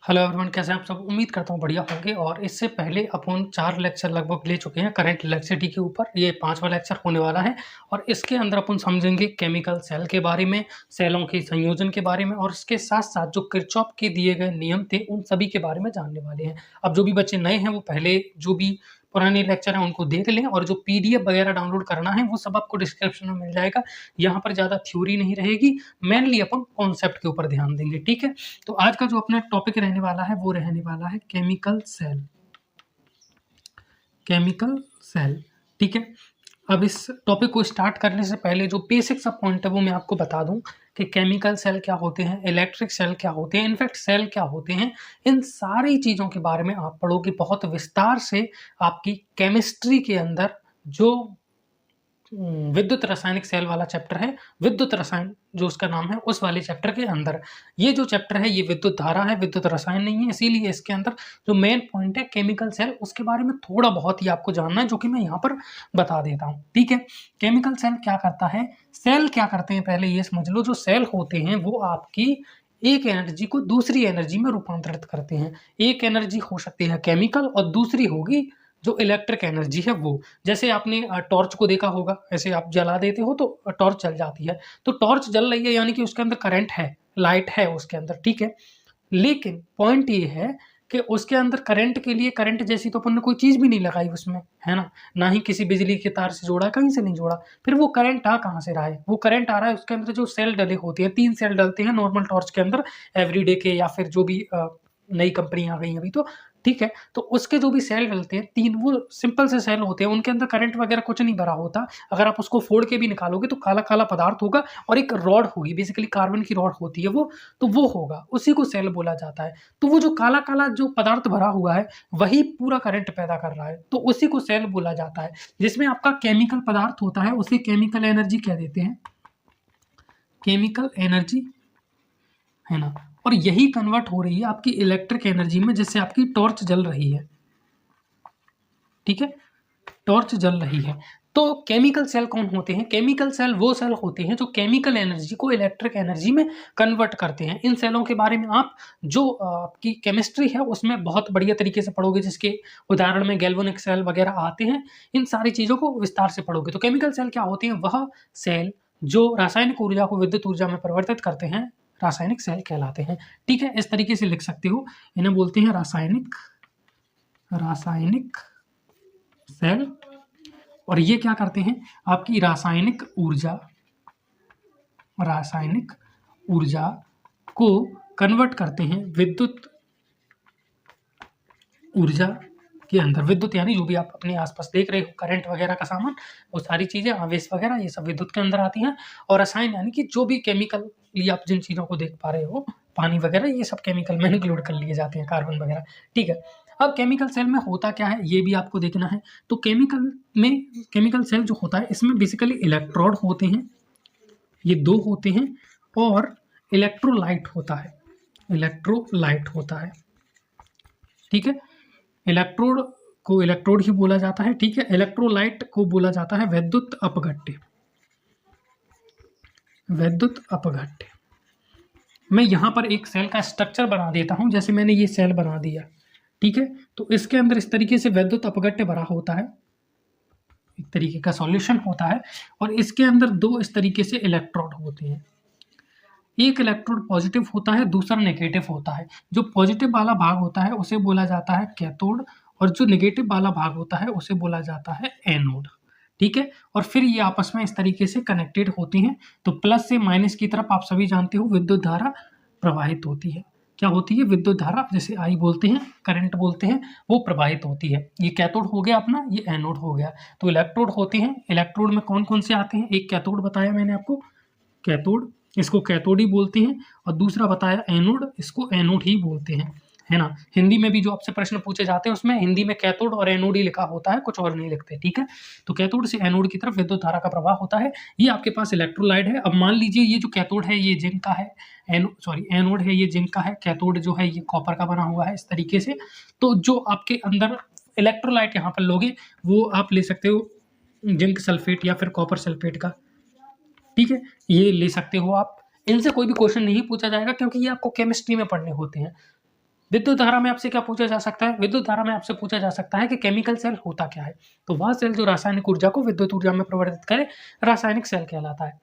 Hello everyone, कैसे हैं आप सब। उम्मीद करता हूँ बढ़िया होंगे। और इससे पहले अपन 4 लेक्चर लगभग ले चुके हैं करंट इलेक्ट्रिसिटी के ऊपर। ये 5वां लेक्चर होने वाला है और इसके अंदर अपन समझेंगे केमिकल सेल के बारे में, सेलों के संयोजन के बारे में और इसके साथ साथ जो किरचॉफ के दिए गए नियम थे उन सभी के बारे में जानने वाले हैं। अब जो भी बच्चे नए हैं वो पहले जो भी पुराने लेक्चर हैं उनको देख लें और जो पीडीएफ वगैरह डाउनलोड करना है वो सब आपको डिस्क्रिप्शन में मिल जाएगा। यहाँ पर ज़्यादा थ्योरी नहीं रहेगी, मेनली अपन कॉन्सेप्ट के ऊपर ध्यान देंगे। ठीक है, तो आज का जो अपना टॉपिक रहने वाला है वो रहने वाला है केमिकल सेल। केमिकल सेल, ठीक है। अब इस टॉपिक को स्टार्ट करने से पहले जो बेसिक सा पॉइंट है वो मैं आपको बता दूं कि केमिकल सेल क्या होते हैं, इलेक्ट्रिक सेल क्या होते हैं, इनफैक्ट सेल क्या होते हैं। इन सारी चीज़ों के बारे में आप पढ़ोगे बहुत विस्तार से। आपकी केमिस्ट्री के अंदर जो विद्युत रासायनिक सेल वाला चैप्टर है, विद्युत रसायन जो उसका नाम है, उस वाले चैप्टर के अंदर ये जो चैप्टर है ये विद्युत धारा है, विद्युत रसायन नहीं है। इसीलिए इसके अंदर जो मेन पॉइंट है केमिकल सेल, उसके बारे में थोड़ा बहुत ही आपको जानना है, जो कि मैं यहाँ पर बता देता हूँ। ठीक है, केमिकल सेल क्या करता है, सेल क्या करते हैं, पहले ये समझ लो। जो सेल होते हैं वो आपकी एक एनर्जी को दूसरी एनर्जी में रूपांतरित करते हैं। एक एनर्जी हो सकती है केमिकल और दूसरी होगी जो इलेक्ट्रिक एनर्जी है वो। जैसे आपने टॉर्च को देखा होगा, ऐसे आप जला देते हो तो टॉर्च जल जाती है। तो टॉर्च जल रही है यानी कि उसके अंदर करंट है, लाइट है उसके अंदर। ठीक है, लेकिन पॉइंट ये है कि उसके अंदर करंट के लिए, करंट जैसी तो अपन ने कोई चीज़ भी नहीं लगाई उसमें, है ना, ना ही किसी बिजली के तार से जोड़ा, कहीं से नहीं जोड़ा। फिर वो करंट आ कहाँ से रहा है, वो करंट आ रहा है उसके अंदर जो सेल डले होते हैं, 3 सेल डलते हैं नॉर्मल टॉर्च के अंदर, एवरीडे के या फिर जो भी नई कंपनी आ गई अभी तो। ठीक है, तो उसके जो भी सेल डलते हैं 3, वो सिंपल से सेल होते हैं, उनके अंदर करंट वगैरह कुछ नहीं भरा होता। अगर आप उसको फोड़ के भी निकालोगे तो काला काला पदार्थ होगा और एक रॉड होगी, बेसिकली कार्बन की रॉड होती है वो, तो वो होगा, उसी को सेल बोला जाता है। तो वो जो काला काला जो पदार्थ भरा हुआ है वही पूरा करंट पैदा कर रहा है, तो उसी को सेल बोला जाता है। जिसमें आपका केमिकल पदार्थ होता है उसे केमिकल एनर्जी कह देते हैं, केमिकल एनर्जी, है ना। और यही कन्वर्ट हो रही है आपकी इलेक्ट्रिक एनर्जी में, जिससे आपकी टॉर्च जल रही है। ठीक है, टॉर्च जल रही है। तो केमिकल सेल कौन होते हैं, केमिकल सेल वो सेल होते हैं जो केमिकल एनर्जी को इलेक्ट्रिक एनर्जी में कन्वर्ट करते हैं। इन सेलों के बारे में आप जो आपकी केमिस्ट्री है उसमें बहुत बढ़िया तरीके से पढ़ोगे, जिसके उदाहरण में गैल्वेनिक सेल वगैरह आते हैं। इन सारी चीज़ों को विस्तार से पढ़ोगे। तो केमिकल सेल क्या होते हैं, वह सेल जो रासायनिक ऊर्जा को विद्युत ऊर्जा में परिवर्तित करते हैं, रासायनिक सेल कहलाते हैं। ठीक है, इस तरीके से लिख सकते हो, इन्हें बोलते हैं रासायनिक सेल। और ये क्या करते हैं, आपकी रासायनिक ऊर्जा को कन्वर्ट करते हैं विद्युत ऊर्जा के अंदर। विद्युत यानी जो भी आप अपने आसपास देख रहे हो, करंट वगैरह का सामान, वो सारी चीज़ें, आवेश वगैरह, ये सब विद्युत के अंदर आती हैं। और रसायन यानी कि जो भी केमिकल आप जिन चीज़ों को देख पा रहे हो, पानी वगैरह, ये सब केमिकल में इंक्लूड कर लिए जाते हैं, कार्बन वगैरह। ठीक है, अब केमिकल सेल में होता क्या है ये भी आपको देखना है। तो केमिकल सेल जो होता है इसमें बेसिकली इलेक्ट्रोड होते हैं, ये 2 होते हैं, और इलेक्ट्रोलाइट होता है। ठीक है, इलेक्ट्रोड को इलेक्ट्रोड ही बोला जाता है। ठीक है, इलेक्ट्रोलाइट को बोला जाता है विद्युत अपघट्य। मैं यहाँ पर एक सेल का स्ट्रक्चर बना देता हूँ, जैसे मैंने ये सेल बना दिया। ठीक है, तो इसके अंदर इस तरीके से विद्युत अपघट्य भरा होता है, एक तरीके का सॉल्यूशन होता है, और इसके अंदर 2 इस तरीके से इलेक्ट्रोड होते हैं। एक इलेक्ट्रोड पॉजिटिव होता है, दूसरा नेगेटिव होता है। जो पॉजिटिव वाला भाग होता है उसे बोला जाता है कैथोड, और जो नेगेटिव वाला भाग होता है उसे बोला जाता है एनोड। ठीक है, और फिर ये आपस में इस तरीके से कनेक्टेड होती हैं। तो प्लस से माइनस की तरफ आप सभी जानते हो विद्युत धारा प्रवाहित होती है। क्या होती है, विद्युत धारा, जैसे आई बोलते हैं, करंट बोलते हैं, वो प्रवाहित होती है। ये कैथोड हो गया अपना, ये एनोड हो गया। तो इलेक्ट्रोड होते हैं, इलेक्ट्रोड में कौन कौन से आते हैं, एक कैथोड बताया मैंने आपको, कैथोड, इसको कैथोड ही बोलते हैं, और दूसरा बताया एनोड, इसको एनोड ही बोलते हैं, है ना। हिंदी में भी जो आपसे प्रश्न पूछे जाते हैं उसमें हिंदी में कैथोड और एनोड ही लिखा होता है, कुछ और नहीं लिखते। ठीक है, तो कैथोड से एनोड की तरफ विद्युत धारा का प्रवाह होता है। ये आपके पास इलेक्ट्रोलाइट है। अब मान लीजिए ये जो कैथोड है ये जिंक का है, एनोड है ये जिंक का है, कैथोड जो है ये कॉपर का बना हुआ है, इस तरीके से। तो जो आपके अंदर इलेक्ट्रोलाइट यहाँ पर लोगे वो आप ले सकते हो जिंक सल्फेट या फिर कॉपर सल्फेट का। ठीक है, ये ले सकते हो आप। इनसे कोई भी क्वेश्चन नहीं पूछा जाएगा क्योंकि ये आपको केमिस्ट्री में पढ़ने होते हैं। विद्युत धारा में आपसे क्या पूछा जा सकता है? विद्युत धारा में आपसे पूछा जा सकता है कि केमिकल सेल होता क्या है? तो वह सेल जो रासायनिक ऊर्जा को विद्युत ऊर्जा में परिवर्तित करे, रासायनिक सेल कहलाता है।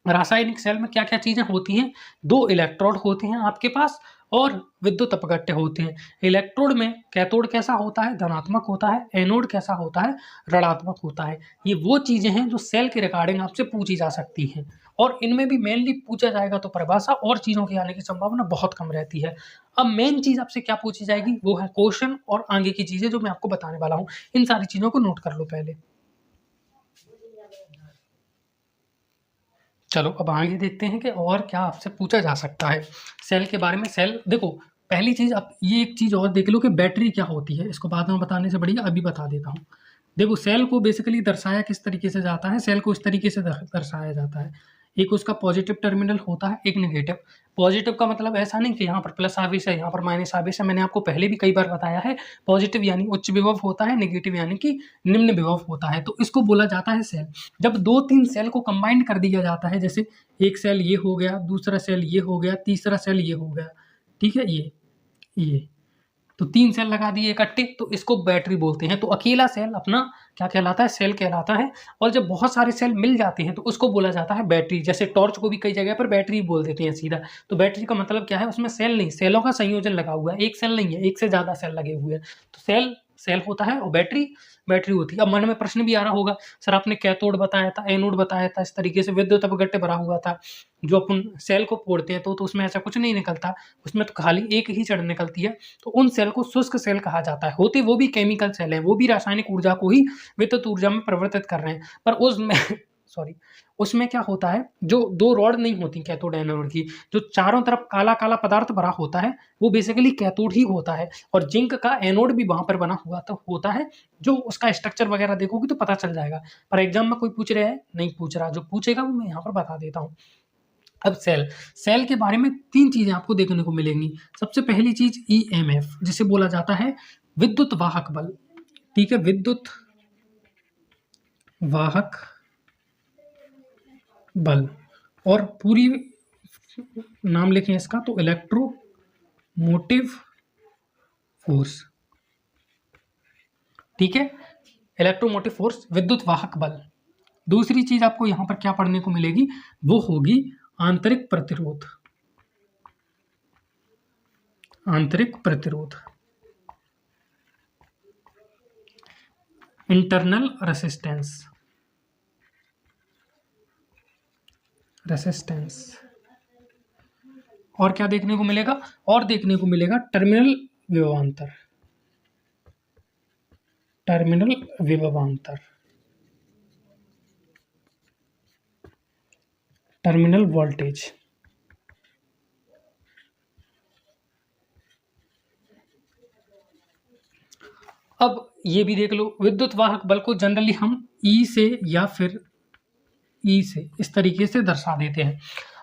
रासायनिक सेल में क्या-क्या चीज़ें होती हैं? 2 इलेक्ट्रोड होते हैं आपके पास और विद्युत अपघट्य होते हैं। इलेक्ट्रोड में कैथोड कैसा होता है? धनात्मक होता है। एनोड कैसा होता है? ऋणात्मक होता है। ये वो चीज़ें हैं जो सेल के रिगार्डिंग आपसे पूछी जा सकती हैं और इनमें भी मेनली पूछा जाएगा तो परिभाषा, और चीज़ों के आने की संभावना बहुत कम रहती है। अब मेन चीज़ आपसे क्या पूछी जाएगी? वो है क्वेश्चन और आगे की चीज़ें जो मैं आपको बताने वाला हूँ। इन सारी चीज़ों को नोट कर लो पहले। चलो अब आगे देखते हैं कि और क्या आपसे पूछा जा सकता है सेल के बारे में। सेल देखो, पहली चीज़, अब ये एक चीज़ और देख लो कि बैटरी क्या होती है। इसको बाद में बताने से बढ़िया अभी बता देता हूँ। देखो, सेल को बेसिकली दर्शाया किस तरीके से जाता है? सेल को इस तरीके से दर्शाया जाता है। एक उसका पॉजिटिव टर्मिनल होता है, एक नेगेटिव। पॉजिटिव का मतलब ऐसा नहीं कि यहाँ पर प्लस आवेश है, यहाँ पर माइनस आवेश है। मैंने आपको पहले भी कई बार बताया है, पॉजिटिव यानी उच्च विभव होता है, नेगेटिव यानी कि निम्न विभव होता है। तो इसको बोला जाता है सेल। जब 2-3 सेल को कंबाइंड कर दिया जाता है, जैसे एक सेल ये हो गया, दूसरा सेल ये हो गया, तीसरा सेल ये हो गया, ठीक है? ये तो 3 सेल लगा दिए इकट्ठे, तो इसको बैटरी बोलते हैं। तो अकेला सेल अपना क्या कहलाता है? सेल कहलाता है। और जब बहुत सारे सेल मिल जाते हैं तो उसको बोला जाता है बैटरी। जैसे टॉर्च को भी कई जगह पर बैटरी बोल देते हैं सीधा। तो बैटरी का मतलब क्या है? उसमें सेल नहीं, सेलों का संयोजन लगा हुआ है। एक सेल नहीं है, एक से ज़्यादा सेल लगे हुए हैं। तो सेल सेल होता है और बैटरी बैटरी होती है। अब मन में प्रश्न भी आ रहा होगा, सर आपने कैथोड बताया था, एनोड बताया था, इस तरीके से विद्युत अपघट्य भरा हुआ था। जो अपन सेल को फोड़ते हैं तो उसमें ऐसा कुछ नहीं निकलता, उसमें तो खाली एक ही जड़ निकलती है। तो उन सेल को शुष्क सेल कहा जाता है। होते वो भी केमिकल सेल हैं, वो भी रासायनिक ऊर्जा को ही विद्युत ऊर्जा में परिवर्तित कर रहे हैं। पर उसमें सॉरी, उसमें क्या होता है, जो 2 रॉड नहीं होती कैथोड एनोड की, जो चारों तरफ काला-काला पदार्थ भरा होता है, वो बेसिकली कैथोड ही होता है। और जिंक का एनोड भी वहाँ पर बना हुआ तो होता है, जो उसका स्ट्रक्चर वगैरह देखोगे तो पता चल जाएगा। पर एग्ज़ाम में कोई पूछ रहा है? नहीं पूछ रहा। जो पूछेगा वो मैं यहाँ पर बता देता हूँ। अब सेल के बारे में 3 चीज़ें आपको देखने को मिलेंगी। सबसे पहली चीज़ ईएमएफ, जिसे बोला जाता है विद्युत वाहक बल, ठीक है? विद्युत वाहक बल। और पूरी नाम लिखें इसका तो इलेक्ट्रोमोटिव फोर्स, ठीक है? इलेक्ट्रोमोटिव फोर्स, विद्युत वाहक बल। दूसरी चीज़ आपको यहाँ पर क्या पढ़ने को मिलेगी? वो होगी आंतरिक प्रतिरोध। आंतरिक प्रतिरोध, इंटरनल रेसिस्टेंस, रेसिस्टेंस। और क्या देखने को मिलेगा? और देखने को मिलेगा टर्मिनल विभवांतर, टर्मिनल विभवांतर, टर्मिनल वोल्टेज। अब ये भी देख लो, विद्युत वाहक बल को जनरली हम ई से या फिर ई से इस तरीके से दर्शा देते हैं।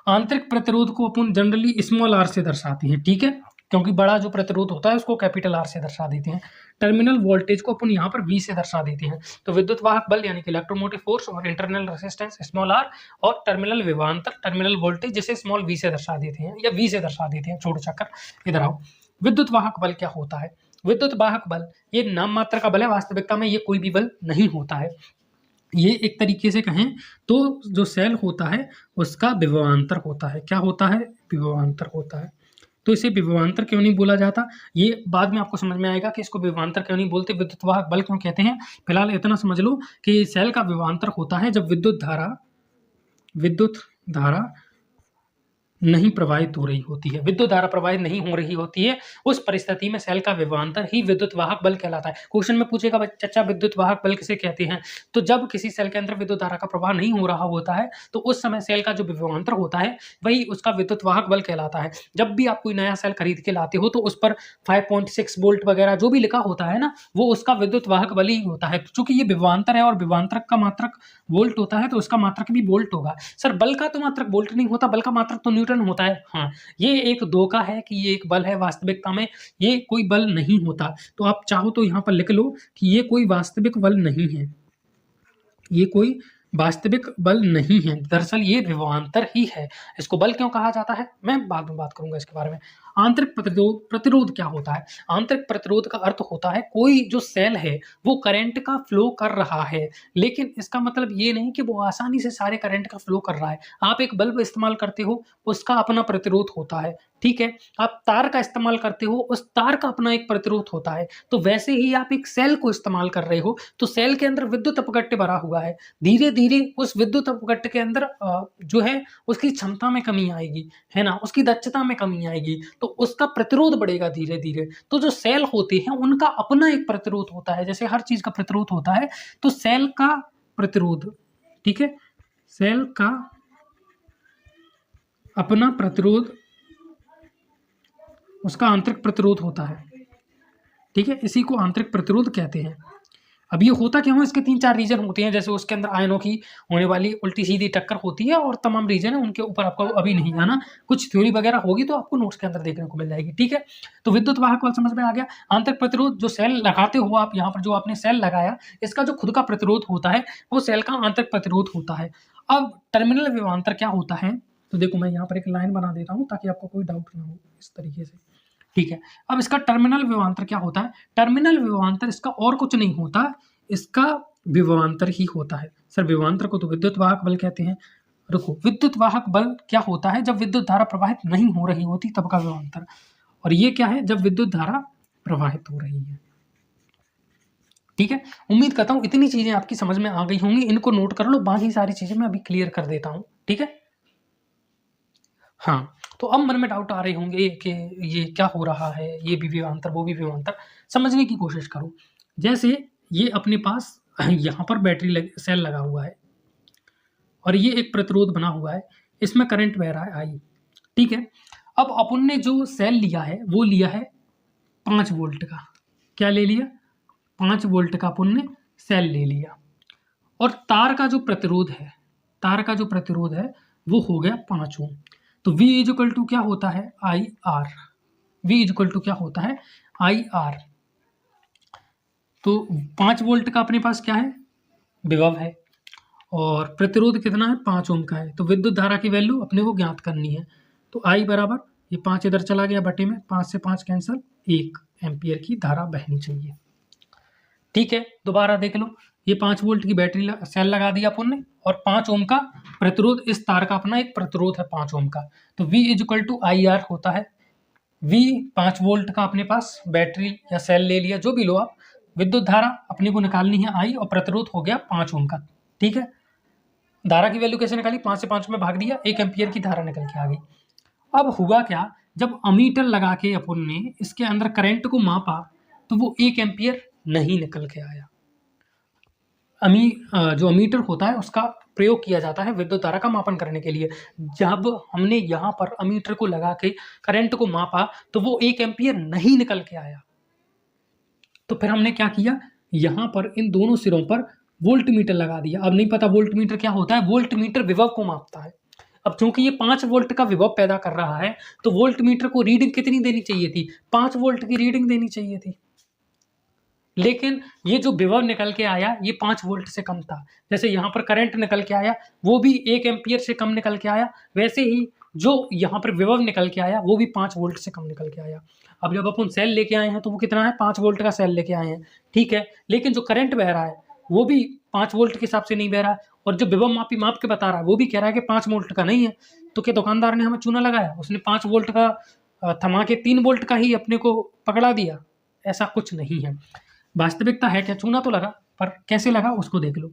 आंतरिक प्रतिरोध को अपन जनरली स्मॉल आर से दर्शाते हैं, ठीक है? क्योंकि बड़ा जो प्रतिरोध होता है उसको कैपिटल आर से दर्शा देते हैं। टर्मिनल वोल्टेज को अपन यहाँ पर वी से दर्शा देते हैं। तो विद्युत वाहक बल यानी कि इलेक्ट्रोमोटिव फोर्स और इंटरनल रेसिस्टेंस स्मॉल आर, और टर्मिनल विभवांतर टर्मिनल वोल्टेज जिसे स्मॉल वी से दर्शा देते हैं या वी से दर्शा देते हैं। छोड़ चक्कर इधर आओ। विद्युत वाहक बल क्या होता है? विद्युत वाहक बल ये नाम मात्र का बल है, वास्तविकता में ये कोई भी बल नहीं होता है। ये एक तरीके से कहें तो जो सेल होता है उसका विभवांतर होता है। क्या होता है? विभवांतर होता है। तो इसे विभवांतर क्यों नहीं बोला जाता, ये बाद में आपको समझ में आएगा कि इसको विभवांतर क्यों नहीं बोलते, विद्युत वाहक बल क्यों कहते हैं। फिलहाल इतना समझ लो कि सेल का विभवांतर होता है जब विद्युत धारा नहीं प्रवाहित हो रही होती है, विद्युत धारा प्रवाहित नहीं हो रही होती है, उस परिस्थिति में सेल का विभवांतर ही विद्युत वाहक बल कहलाता है। क्वेश्चन में पूछेगा चचा विद्युत वाहक बल किसे कहते हैं? तो जब किसी सेल के अंदर विद्युत धारा का प्रवाह नहीं हो रहा होता है तो उस समय सेल का जो विभवांतर होता है वही उसका विद्युत वाहक बल कहलाता है। जब भी आप कोई नया सेल खरीद के लाते हो तो उस पर 5.6 वोल्ट वगैरह जो भी लिखा होता है ना, वो उसका विद्युत वाहक बल ही होता है। चूंकि ये विभवांतर है और विभवांतरक का मात्रक वोल्ट होता है तो उसका मात्रक भी वोल्ट होगा। सर बल का तो मात्रक वोल्ट नहीं होता, बल का मात्रक तो न्यूटन होता है। हाँ, ये एक धोखा है कि ये एक बल है, वास्तविकता में ये कोई बल नहीं होता। तो आप चाहो तो यहाँ पर लिख लो कि ये कोई वास्तविक बल नहीं है, ये कोई वास्तविक बल नहीं है, दरअसल ये विभवांतर ही है। इसको बल क्यों कहा जाता है मैं बाद में बात करूंगा इसके बारे में। आंतरिक प्रतिरोध क्या होता है? आंतरिक प्रतिरोध का अर्थ होता है कोई जो सेल है वो करंट का फ्लो कर रहा है, लेकिन इसका मतलब ये नहीं कि वो आसानी से सारे करंट का फ्लो कर रहा है। आप एक बल्ब इस्तेमाल करते हो, उसका अपना प्रतिरोध होता है, ठीक है? आप तार का इस्तेमाल करते हो, उस तार का अपना एक प्रतिरोध होता है। तो वैसे ही आप एक सेल को इस्तेमाल कर रहे हो, तो सेल के अंदर विद्युत अपघट्य भरा हुआ है। धीरे-धीरे उस विद्युत अपघट्य के अंदर जो है उसकी क्षमता में कमी आएगी, है ना? उसकी दक्षता में कमी आएगी, तो उसका प्रतिरोध बढ़ेगा धीरे-धीरे। तो जो सेल होते हैं उनका अपना एक प्रतिरोध होता है, जैसे हर चीज़ का प्रतिरोध होता है, तो सेल का प्रतिरोध, ठीक है? सेल का अपना प्रतिरोध, उसका आंतरिक प्रतिरोध होता है, ठीक है? इसी को आंतरिक प्रतिरोध कहते हैं। अब ये होता क्यों है? इसके 3-4 रीज़न होते हैं, जैसे उसके अंदर आयनों की होने वाली उल्टी-सीधी टक्कर होती है और तमाम रीज़न है, उनके ऊपर आपको अभी नहीं आना। कुछ थ्योरी वगैरह होगी तो आपको नोट्स के अंदर देखने को मिल जाएगी, ठीक है? तो विद्युत वाहक वाला समझ में आ गया। आंतरिक प्रतिरोध, जो सेल लगाते हो आप, यहाँ पर जो आपने सेल लगाया, इसका जो खुद का प्रतिरोध होता है, वो सेल का आंतरिक प्रतिरोध होता है। अब टर्मिनल विभवांतर क्या होता है? तो देखो मैं यहाँ पर एक लाइन बना देता हूँ ताकि आपको कोई डाउट ना हो, इस तरीके से, ठीक है? अब इसका टर्मिनल विभवांतर क्या होता है? टर्मिनल विभवांतर इसका और कुछ नहीं होता, इसका विभवांतर ही होता है। सर विभवांतर को तो विद्युत वाहक बल कहते हैं। रुको, विद्युत वाहक बल क्या होता है? जब विद्युत धारा प्रवाहित नहीं हो रही होती तब का विभवांतर। और ये क्या है? जब विद्युत धारा प्रवाहित हो रही है, ठीक है? उम्मीद करता हूँ इतनी चीजें आपकी समझ में आ गई होंगी, इनको नोट कर लो, बाकी सारी चीजें मैं अभी क्लियर कर देता हूँ, ठीक है? हाँ, तो अब मन में डाउट आ रहे होंगे कि ये क्या हो रहा है, ये भी विभवांतर, वो भी विभवांतर। समझने की कोशिश करो। जैसे ये अपने पास यहाँ पर बैटरी सेल लगा हुआ है और ये एक प्रतिरोध बना हुआ है, इसमें करंट बह रहा है आई, ठीक है? अब अपन ने जो सेल लिया है वो लिया है 5 वोल्ट का। क्या ले लिया? 5 वोल्ट का अपन ने सेल ले लिया। और तार का जो प्रतिरोध है, तार का जो प्रतिरोध है वो हो गया 5 ओम। तो V इक्वल टू क्या होता है? I R. V equal to क्या होता है? I R. तो 5 वोल्ट का अपने पास क्या है? विभव है, और प्रतिरोध कितना है? 5 ओम का है। तो विद्युत धारा की वैल्यू अपने को ज्ञात करनी है। तो आई बराबर, ये 5 इधर चला गया बटे में, 5 से 5 कैंसल, 1 एम्पियर की धारा बहनी चाहिए, ठीक है? दोबारा देख लो, ये 5 वोल्ट की बैटरी सेल लगा दिया अपन ने, और 5 ओम का प्रतिरोध, इस तार का अपना एक प्रतिरोध है 5 ओम का। तो V equal to I R होता है। V 5 वोल्ट का अपने पास बैटरी या सेल ले लिया, जो भी लो आप, विद्युत धारा अपने को निकालनी है आई, और प्रतिरोध हो गया 5 ओम का, ठीक है? धारा की वैल्यू कैसे निकाली? 5 से 5 में भाग दिया, 1 एम्पियर की धारा निकल के आ गई। अब हुआ क्या? जब अमीटर लगा के अपन ने इसके अंदर करंट को मापा तो वो 1 एम्पियर नहीं निकल के आया। जो अमीटर होता है उसका प्रयोग किया जाता है विद्युत धारा का मापन करने के लिए। जब हमने यहाँ पर अमीटर को लगा के करंट को मापा तो वो 1 एम्पियर नहीं निकल के आया। तो फिर हमने क्या किया? यहाँ पर इन दोनों सिरों पर वोल्ट मीटर लगा दिया। अब नहीं पता वोल्ट मीटर क्या होता है? वोल्ट मीटर विभव को मापता है। अब चूंकि ये 5 वोल्ट का विभव पैदा कर रहा है, तो वोल्ट मीटर को रीडिंग कितनी देनी चाहिए थी? 5 वोल्ट की रीडिंग देनी चाहिए थी। लेकिन ये जो विभव निकल के आया ये 5 वोल्ट से कम था। जैसे यहाँ पर करंट निकल के आया वो भी 1 एम्पियर से कम निकल के आया, वैसे ही जो यहाँ पर विभव निकल के आया वो भी 5 वोल्ट से कम निकल के आया। अब जब अपन सेल लेके आए हैं तो वो कितना है? 5 वोल्ट का सेल लेके आए हैं, ठीक है? लेकिन जो करंट बह रहा है वो भी 5 वोल्ट के हिसाब से नहीं बह रहा है, और जो विभव मापी माप के बता रहा है वो भी कह रहा है कि 5 वोल्ट का नहीं है। तो क्या दुकानदार ने हमें चूना लगाया? उसने 5 वोल्ट का थमा के 3 वोल्ट का ही अपने को पकड़ा दिया? ऐसा कुछ नहीं है। वास्तविकता है क्या? चूना तो लगा, पर कैसे लगा उसको देख लो।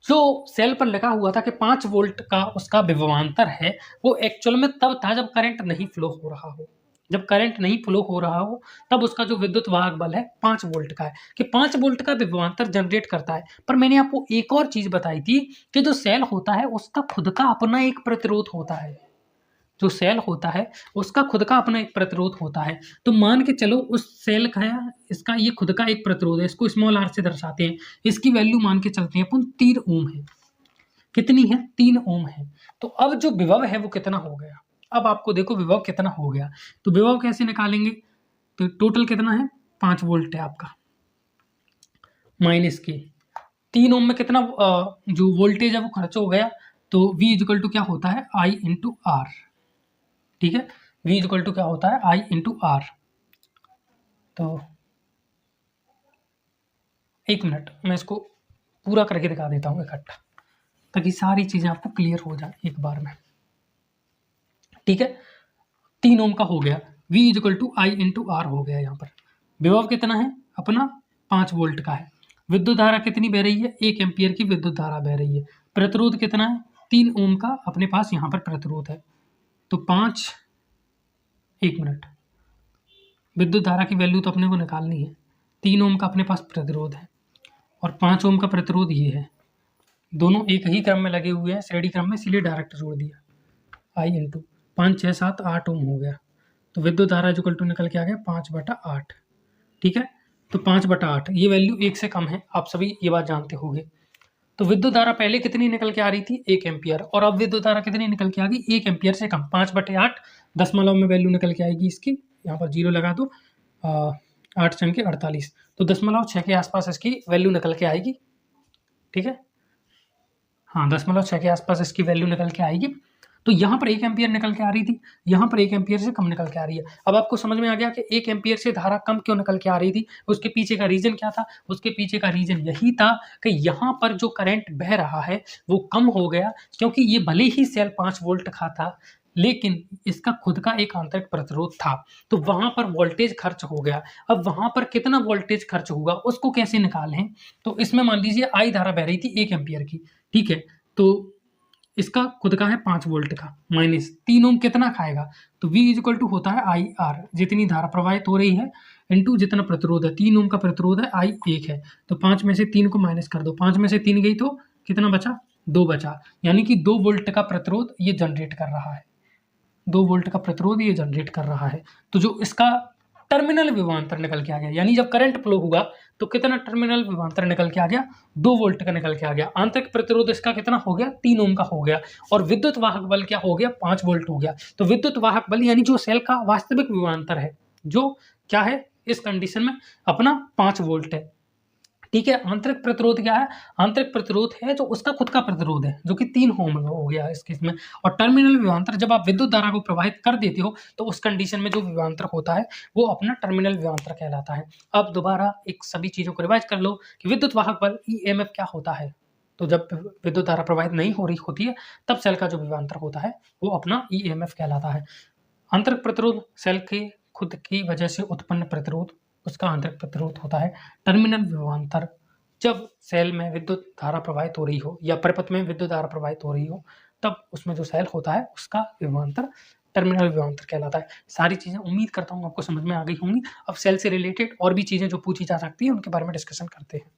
जो सेल पर लगा हुआ था कि 5 वोल्ट का उसका विभवांतर है, वो एक्चुअल में तब था जब करंट नहीं फ्लो हो रहा हो। जब करंट नहीं फ्लो हो रहा हो तब उसका जो विद्युत वाहक बल है 5 वोल्ट का है, कि 5 वोल्ट का विभवांतर जनरेट करता है। पर मैंने आपको एक और चीज बताई थी कि जो सेल होता है उसका खुद का अपना एक प्रतिरोध होता है। जो सेल होता है उसका खुद का अपना एक प्रतिरोध होता है। तो मान के चलो उस सेल का, इसका ये खुद का एक प्रतिरोध है, इसको स्मॉल आर से दर्शाते हैं। इसकी वैल्यू मान के चलते हैं अपन 3 ओम है। कितनी है? 3 ओम है। तो अब जो विभव है वो कितना हो गया? अब आपको देखो विभव कितना हो गया। तो विभव कैसे निकालेंगे? तो टोटल कितना है? 5 वोल्ट है आपका, माइनस के 3 ओम में कितना जो वोल्टेज है वो खर्च हो गया। तो V इक्वल टू क्या होता है? I into R. ठीक है। V इक्वल टू क्या होता है, I इंटू आर। तो एक मिनट मैं इसको पूरा करके दिखा देता हूँ इकट्ठा, ताकि सारी चीज़ें आपको क्लियर हो जाए एक बार में। ठीक है, 3 ओम का हो गया, V equal to I into R हो गया। यहाँ पर विभव कितना है अपना, 5 वोल्ट का है। विद्युत धारा कितनी बह रही है, 1 एम्पियर की विद्युत धारा बह रही है। प्रतिरोध कितना है, 3 ओम का अपने पास यहाँ पर प्रतिरोध है। तो 5, 1 मिनट, विद्युत धारा की वैल्यू तो अपने को निकालनी है। 3 ओम का अपने पास प्रतिरोध है और 5 ओम का प्रतिरोध ये है। दोनों एक ही क्रम में लगे हुए हैं, श्रेणी क्रम में, इसीलिए डायरेक्ट जोड़ दिया। I इंटू 5, 6, 7, 8 ओम हो गया। तो विद्युत धारा इक्वल टू निकल के आ गया 5/8। ठीक है, तो 5/8 ये वैल्यू 1 से कम है, आप सभी ये बात जानते होंगे। तो विद्युत धारा पहले कितनी निकल के आ रही थी, 1 एम्पियर, और अब विद्युत धारा कितनी निकल के आ गई, 1 एम्पियर से कम। 5/8 दशमलव में वैल्यू निकल के आएगी इसकी, यहाँ पर 0 लगा दो, 8 चंके 48, तो 0.6 के आसपास इसकी वैल्यू निकल के आएगी। ठीक है, हाँ 0.6 के आसपास इसकी वैल्यू निकल के आएगी। तो यहाँ पर 1 एम्पियर निकल के आ रही थी, यहाँ पर 1 एम्पियर से कम निकल के आ रही है। अब आपको समझ में आ गया कि 1 एम्पियर से धारा कम क्यों निकल के आ रही थी, उसके पीछे का रीजन क्या था। उसके पीछे का रीजन यही था कि यहाँ पर जो करंट बह रहा है वो कम हो गया, क्योंकि ये भले ही सेल 5 वोल्ट का था, लेकिन इसका खुद का एक आंतरिक प्रतिरोध था, तो वहां पर वोल्टेज खर्च हो गया। अब वहां पर कितना वोल्टेज खर्च होगा उसको कैसे निकालें, तो इसमें मान लीजिए आई धारा बह रही थी 1 एम्पियर की। ठीक है, तो इसका खुद का है 5 वोल्ट का, माइनस 3 ओम कितना खाएगा, तो V इक्वल टू होता है आई आर, जितनी धारा प्रवाहित हो रही है इंटू जितना प्रतिरोध है। 3 ओम का प्रतिरोध है, I 1 है, तो 5 में से 3 को माइनस कर दो, 5 में से 3 गई तो कितना बचा, 2 बचा, यानी कि 2 वोल्ट का प्रतिरोध ये जनरेट कर रहा है। 2 वोल्ट का प्रतिरोध ये जनरेट कर रहा है। तो जो इसका टर्मिनल विभवांतर निकल के आ गया, यानी जब करंट फ्लो हुआ तो कितना टर्मिनल विभवांतर निकल के आ गया, 2 वोल्ट का निकल के आ गया। आंतरिक प्रतिरोध इसका कितना हो गया, 3 ओम का हो गया, और विद्युत वाहक बल क्या हो गया, 5 वोल्ट हो गया। तो विद्युत वाहक बल यानी जो सेल का वास्तविक विभवांतर है, जो क्या है इस कंडीशन में अपना 5 वोल्ट है। ठीक है, आंतरिक प्रतिरोध क्या है, आंतरिक प्रतिरोध है जो उसका खुद का प्रतिरोध है, जो कि 3 ओम हो गया इस केस में। और टर्मिनल विभवांतर, जब आप विद्युत धारा को प्रवाहित कर देते हो तो उस कंडीशन में जो विभवांतर होता है वो अपना टर्मिनल विभवांतर कहलाता है। अब दोबारा एक सभी चीजों को रिवाइज कर लो कि विद्युत वाहक बल EMF क्या होता है। तो जब विद्युत धारा प्रवाहित नहीं हो रही होती है तब सेल का जो विभवांतर होता है वो अपना EMF कहलाता है। आंतरिक प्रतिरोध सेल के खुद की वजह से उत्पन्न प्रतिरोध, उसका आंतरिक प्रतिरोध होता है। टर्मिनल विभवांतर, जब सेल में विद्युत धारा प्रवाहित हो रही हो या परिपथ में विद्युत धारा प्रवाहित हो रही हो तब उसमें जो सेल होता है उसका विभवांतर टर्मिनल विभवांतर कहलाता है। सारी चीज़ें उम्मीद करता हूँ आपको समझ में आ गई होंगी। अब सेल से रिलेटेड और भी चीज़ें जो पूछी जा सकती है उनके बारे में डिस्कशन करते हैं।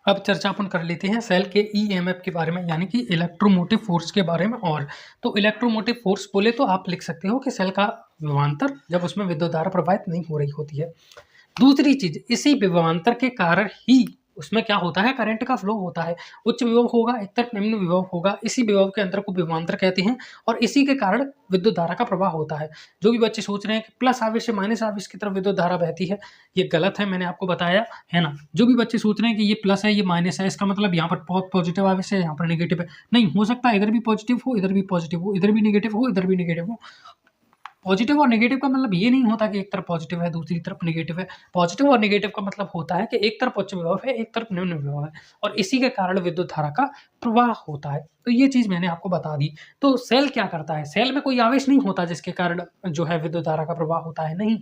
अब चर्चा अपन कर लेते हैं सेल के EMF के बारे में, यानी कि इलेक्ट्रोमोटिव फोर्स के बारे में। और तो इलेक्ट्रोमोटिव फोर्स बोले तो आप लिख सकते हो कि सेल का विभवांतर जब उसमें विद्युत धारा प्रवाहित नहीं हो रही होती है। दूसरी चीज, इसी विभवांतर के कारण ही उसमें क्या होता है, करंट का फ्लो होता है। उच्च विभव होगा, एक तरफ निम्न विभव होगा, इसी विभव के अंतर को विभवांतर कहते हैं, और इसी के कारण विद्युत धारा का प्रवाह होता है। जो भी बच्चे सोच रहे हैं कि प्लस आवेश से माइनस आवेश की तरफ विद्युत धारा बहती है, ये गलत है, मैंने आपको बताया है ना। जो भी बच्चे सोच रहे हैं कि ये प्लस है ये माइनस है, इसका मतलब यहाँ पर पॉजिटिव आवेश है यहाँ पर नेगेटिव है, नहीं हो सकता, इधर भी पॉजिटिव हो इधर भी पॉजिटिव हो, इधर भी नेगेटिव हो इधर भी नेगेटिव हो। पॉजिटिव और नेगेटिव का मतलब ये नहीं होता कि एक तरफ पॉजिटिव है दूसरी तरफ नेगेटिव है। पॉजिटिव और नेगेटिव का मतलब होता है कि एक तरफ उच्च विभव है एक तरफ निम्न विभव है, और इसी के कारण विद्युत धारा का प्रवाह होता है। तो ये चीज मैंने आपको बता दी। तो सेल क्या करता है, सेल में कोई आवेश नहीं होता जिसके कारण जो है विद्युत धारा का प्रवाह होता है, नहीं।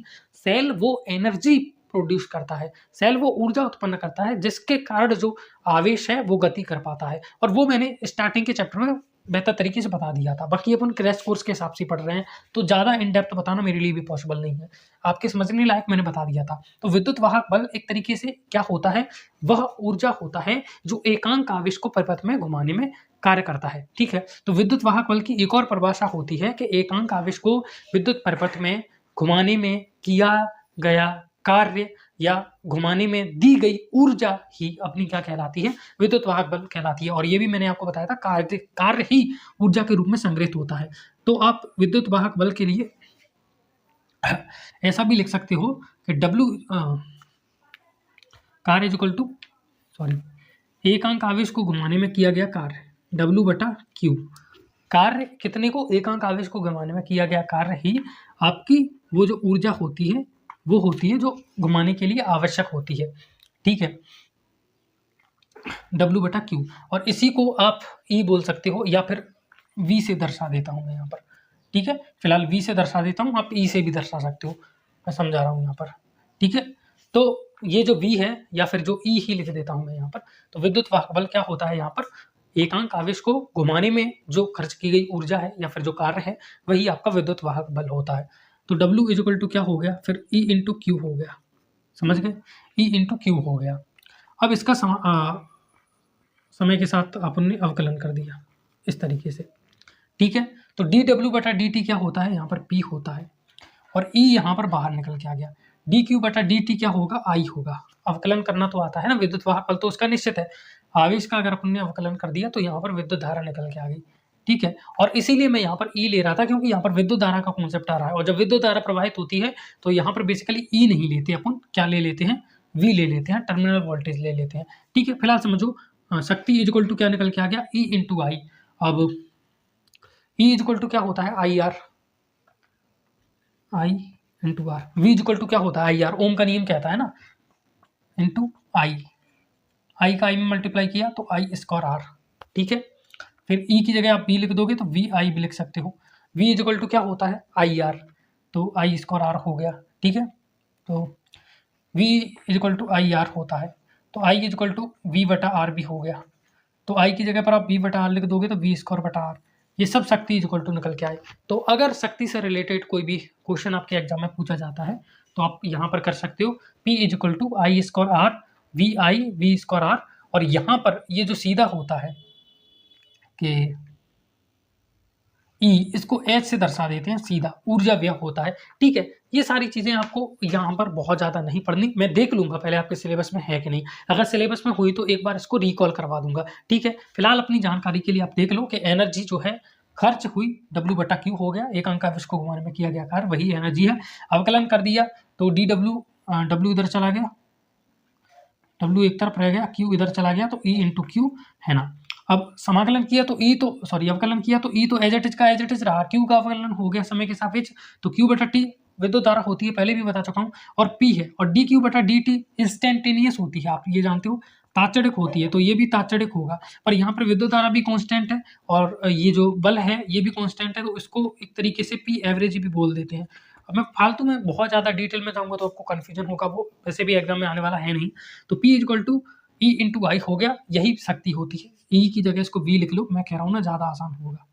सेल वो एनर्जी प्रोड्यूस करता है, सेल वो ऊर्जा उत्पन्न करता है जिसके कारण जो आवेश है वो गति कर पाता है। और वो मैंने स्टार्टिंग के चैप्टर में बेहतर तरीके से बता दिया था। बाकी अपन क्रैश कोर्स के हिसाब से पढ़ रहे हैं तो ज़्यादा इन डेप्थ बताना मेरे लिए भी पॉसिबल नहीं है, आपके समझने लायक मैंने बता दिया था। तो विद्युत वाहक बल एक तरीके से क्या होता है, वह ऊर्जा होता है जो एकांक आवेश को परिपथ में घुमाने में कार्य करता है। ठीक है, तो विद्युत वाहक बल की एक और परिभाषा होती है कि एकांक आवेश को विद्युत परिपथ में घुमाने में किया गया कार्य या घुमाने में दी गई ऊर्जा ही अपनी क्या कहलाती है, विद्युत वाहक बल कहलाती है। और ये भी मैंने आपको बताया था, कार्य ही ऊर्जा के रूप में संग्रहित होता है। तो आप विद्युत वाहक बल के लिए ऐसा भी लिख सकते हो कि W कार्य इक्वल टू एकांक आवेश को घुमाने में किया गया कार्य W/Q। कार्य कितने को, एकांक आवेश को घुमाने में किया गया कार्य ही आपकी वो जो ऊर्जा होती है वो होती है जो घुमाने के लिए आवश्यक होती है। ठीक है, W/Q, और इसी को आप E बोल सकते हो या फिर V से दर्शा देता हूँ मैं यहाँ पर। ठीक है, फिलहाल V से दर्शा देता हूँ, आप E से भी दर्शा सकते हो, मैं समझा रहा हूँ यहाँ पर। ठीक है, तो ये जो V है या फिर जो E ही लिख देता हूँ मैं यहाँ पर। तो विद्युत वाहक बल क्या होता है यहाँ पर, एकांक आवेश को घुमाने में जो खर्च की गई ऊर्जा है या फिर जो कार्य है वही आपका विद्युत वाहक बल होता है। तो W इक्वल टू क्या हो गया, फिर E इंटू क्यू हो गया, समझ गए, E इंटू क्यू हो गया। अब इसका समय के साथ अपन ने अवकलन कर दिया इस तरीके से। ठीक है, तो dW/dt क्या होता है, यहाँ पर P होता है, और E यहाँ पर बाहर निकल के आ गया। dQ/dt क्या होगा, I होगा। अवकलन करना तो आता है ना, विद्युत वाहक बल तो उसका निश्चित है। आवेश का अगर अपन ने अवकलन कर दिया तो यहाँ पर विद्युत धारा निकल के आ गई। ठीक है, और इसीलिए मैं यहाँ पर E ले रहा था क्योंकि यहाँ पर विद्युत धारा का कॉन्सेप्ट आ रहा है, और जब विद्युत धारा प्रवाहित होती है तो यहाँ पर बेसिकली E नहीं लेते अपन, क्या ले लेते हैं, V ले लेते हैं, टर्मिनल वोल्टेज ले लेते हैं। ठीक है, फिलहाल समझो, शक्ति इक्वल टू क्या निकल के आ गया, E इंटू आई। अब E इक्वल टू क्या होता है, I R, I into R. V equal to क्या होता है, आई आर, ओम का नियम कहता है ना, इंटू आई, आई का आई में मल्टीप्लाई किया तो आई स्क्वायर आर। ठीक है, फिर E की जगह आप V लिख दोगे तो वी आई भी लिख सकते हो। V इक्वल टू क्या होता है, आई आर, तो आई स्क्वायर आर हो गया। ठीक है, तो V equal to I R होता है, तो आई इक्वल टू V/R भी हो गया। तो आई की जगह पर आप V/R लिख दोगे तो V²/R। ये सब शक्ति इक्वल टू निकल के आए। तो अगर शक्ति से रिलेटेड कोई भी क्वेश्चन आपके एग्जाम में पूछा जाता है तो आप यहाँ पर कर सकते हो P equal to I²R VI V²R, और यहाँ पर ये जो सीधा होता है कि E, इसको H से दर्शा देते हैं, सीधा ऊर्जा व्यय होता है। ठीक है, ये सारी चीज़ें आपको यहाँ पर बहुत ज़्यादा नहीं पढ़नी, मैं देख लूँगा पहले आपके सिलेबस में है कि नहीं, अगर सिलेबस में हुई तो एक बार इसको रिकॉल करवा दूंगा। ठीक है, फिलहाल अपनी जानकारी के लिए आप देख लो कि एनर्जी जो है खर्च हुई W/Q हो गया, एक अंक आवेश को घुमाने में किया गया कार्य वही एनर्जी है। अवकलन कर दिया तो W इधर चला गया, W एक तरफ रह गया, Q इधर चला गया, तो E इंटू क्यू है ना। अब समाकलन किया तो अवकलन किया तो E तो एज इट इज रहा, Q का अवकलन हो गया समय के सापेक्ष, तो Q/T विद्युत धारा होती है, पहले भी बता चुका हूँ, और P है, और dQ/dt इंस्टेंटेनियस होती है, आप ये जानते हो, तात्क्षणिक होती है, तो ये भी तात्क्षणिक होगा। पर यहाँ पर विद्युत धारा भी कांस्टेंट है और ये जो बल है ये भी कांस्टेंट है, तो इसको एक तरीके से P एवरेज भी बोल देते हैं। अब मैं फालतू में बहुत ज़्यादा डिटेल में जाऊँगा तो आपको कन्फ्यूजन होगा, वो वैसे भी एग्जाम में आने वाला है नहीं। तो P equal to E into I हो गया, यही शक्ति होती है। E की जगह इसको V लिख लो, मैं कह रहा हूँ ना, ज़्यादा आसान होगा,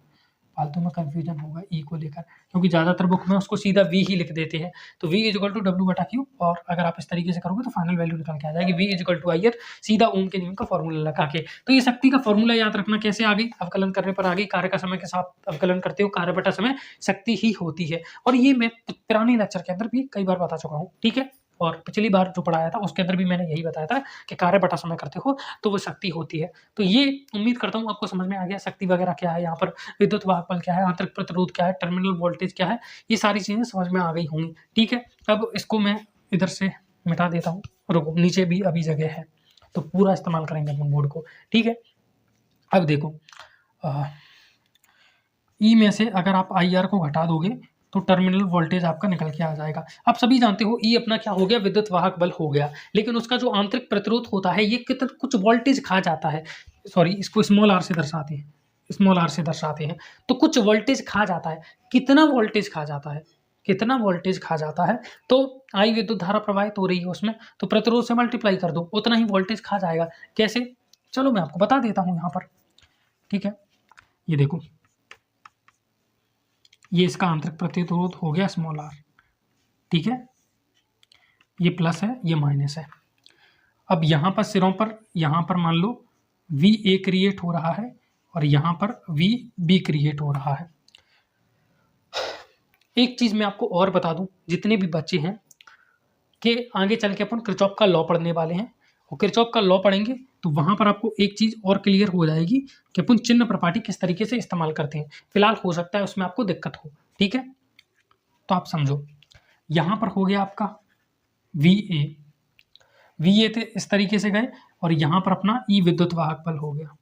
फालतू में कन्फ्यूजन होगा E को लेकर, क्योंकि ज़्यादातर बुक में उसको सीधा V ही लिख देते हैं। तो V इक्वल टू W/Q, और अगर आप इस तरीके से करोगे तो फाइनल वैल्यू निकल के आ जाएगी V equal to I R, सीधा ओम के नियम का फॉर्मूला लगा के। तो ये शक्ति का फॉर्मूला याद रखना कैसे आ गई, अवकलन करने पर आ गई, कार्य का समय के साथ अवकलन करते हो, कार्य बटा समय शक्ति ही होती है। और ये मैं पुराने लेक्चर के अंदर भी कई बार बता चुका हूँ। ठीक है, और पिछली बार जो पढ़ाया था उसके अंदर भी मैंने यही बताया था कि कार्य बटा समय करते हो तो वो शक्ति होती है। तो ये उम्मीद करता हूँ आपको समझ में आ गया, शक्ति वगैरह क्या है, यहाँ पर विद्युत वाहक बल क्या है, आंतरिक प्रतिरोध क्या है, टर्मिनल वोल्टेज क्या है, ये सारी चीज़ें समझ में आ गई होंगी। ठीक है, अब इसको मैं इधर से मिटा देता हूँ, रुको, नीचे भी अभी जगह है तो पूरा इस्तेमाल करेंगे अपन बोर्ड को। ठीक है, अब देखो, ई में से अगर आप आई आर को घटा दोगे तो टर्मिनल वोल्टेज आपका निकल के आ जाएगा। आप सभी जानते हो ई अपना क्या हो गया, विद्युत वाहक बल हो गया, लेकिन उसका जो आंतरिक प्रतिरोध होता है ये कुछ वोल्टेज खा जाता है, सॉरी इसको स्मॉल आर से दर्शाते हैं, स्मॉल आर से दर्शाते हैं, तो कुछ वोल्टेज खा जाता है। कितना वोल्टेज खा जाता है, कितना वोल्टेज खा जाता है, तो आई विद्युत धारा प्रवाहित हो रही है उसमें, तो प्रतिरोध से मल्टीप्लाई कर दो, उतना ही वोल्टेज खा जाएगा। कैसे, चलो मैं आपको बता देता हूँ यहाँ पर। ठीक है, ये देखो, ये इसका आंतरिक प्रतिरोध हो गया स्मॉल आर। ठीक है, ये प्लस है ये माइनस है। अब यहाँ पर सिरों पर, यहाँ पर मान लो VA क्रिएट हो रहा है और यहाँ पर VB क्रिएट हो रहा है। एक चीज़ मैं आपको और बता दूं, जितने भी बच्चे हैं कि आगे चल के अपन किरचॉफ का लॉ पढ़ने वाले हैं, और किरचॉफ का लॉ पढ़ेंगे तो वहाँ पर आपको एक चीज़ और क्लियर हो जाएगी कि अपन चिन्ह प्रपाटी किस तरीके से इस्तेमाल करते हैं। फिलहाल हो सकता है उसमें आपको दिक्कत हो। ठीक है, तो आप समझो, यहाँ पर हो गया आपका VA थे इस तरीके से गए, और यहाँ पर अपना ई विद्युत वाहक बल हो गया,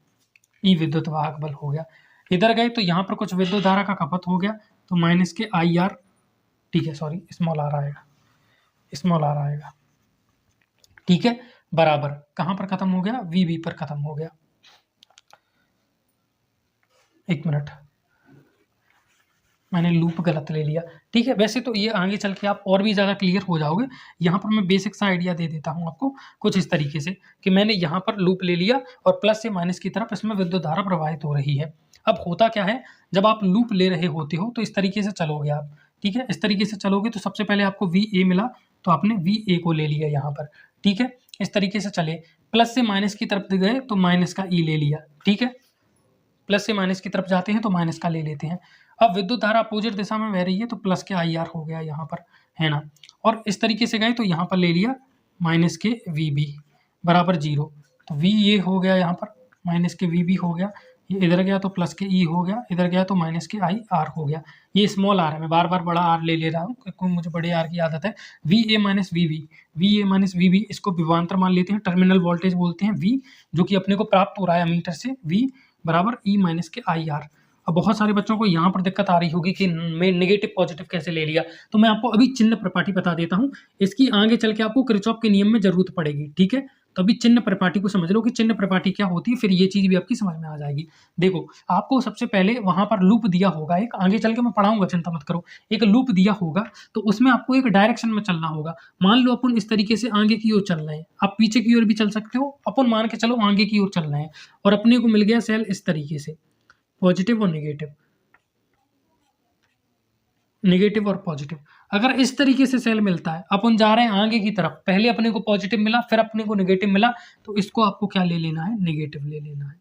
ई विद्युत वाहक बल हो गया। इधर गए तो यहाँ पर कुछ विद्युत धारा का खपत हो गया, तो माइनस के आई आर, ठीक है, सॉरी स्मॉल आर आएगा, स्मॉल आर आएगा, ठीक है, बराबर कहाँ पर खत्म हो गया, वी बी पर खत्म हो गया। एक मिनट, मैंने लूप गलत ले लिया, ठीक है। वैसे तो ये आगे चल के आप और भी ज़्यादा क्लियर हो जाओगे। यहाँ पर मैं बेसिक सा आइडिया दे देता हूँ आपको कुछ इस तरीके से कि मैंने यहाँ पर लूप ले लिया और प्लस से माइनस की तरफ इसमें विद्युत धारा प्रवाहित हो रही है। अब होता क्या है, जब आप लूप ले रहे होते हो तो इस तरीके से चलोगे आप, ठीक है, इस तरीके से चलोगे तो सबसे पहले आपको वी ए मिला, तो आपने वी ए को ले लिया यहाँ पर, ठीक है। इस तरीके से चले, प्लस से माइनस की तरफ गए तो माइनस का ई ले लिया, ठीक है, प्लस से माइनस की तरफ जाते हैं तो माइनस का ले लेते हैं। अब विद्युत धारा अपोजिट दिशा में बह रही है तो प्लस के आई आर हो गया यहाँ पर, है ना। और इस तरीके से गए तो यहाँ पर ले लिया माइनस के वी बी बराबर 0, तो वी ये हो गया यहाँ पर, माइनस के वी बी हो गया, ये इधर गया तो प्लस के ई हो गया, इधर गया तो माइनस के आई आर हो गया। ये स्मॉल आर है, मैं बार बार बड़ा आर ले रहा हूँ क्योंकि मुझे बड़े आर की आदत है। V A minus V B, V A minus V B, इसको विभवांतर मान लेते हैं, टर्मिनल वोल्टेज बोलते हैं वी, जो कि अपने को प्राप्त हो रहा है मीटर से, वी बराबर ई माइनस के आई आर। अब बहुत सारे बच्चों को यहाँ पर दिक्कत आ रही होगी कि मैं नेगेटिव पॉजिटिव कैसे ले लिया, तो मैं आपको अभी चिन्ह परिपाटी बता देता हूँ, इसकी आगे चल के आपको किरचॉफ के नियम में जरूरत पड़ेगी, ठीक है। तो अभी चिन्ह परिपाटी को समझ लो कि चिन्ह परिपाटी क्या होती है, फिर ये चीज़ भी आपकी समझ में आ जाएगी। देखो, आपको सबसे पहले वहाँ पर लूप दिया होगा एक, आगे चल के मैं पढ़ाऊंगा, चिंता मत करो। एक लूप दिया होगा तो उसमें आपको एक डायरेक्शन में चलना होगा। मान लो अपन इस तरीके से आगे की ओर चल रहे हैं, आप पीछे की ओर भी चल सकते हो, अपन मान के चलो आगे की ओर चल रहे हैं और अपने को मिल गया सेल इस तरीके से, पॉजिटिव और नेगेटिव, नेगेटिव और पॉजिटिव। अगर इस तरीके से सेल मिलता है, अपन जा रहे हैं आगे की तरफ, पहले अपने को पॉजिटिव मिला फिर अपने को नेगेटिव मिला, तो इसको आपको क्या ले लेना है, नेगेटिव ले लेना है।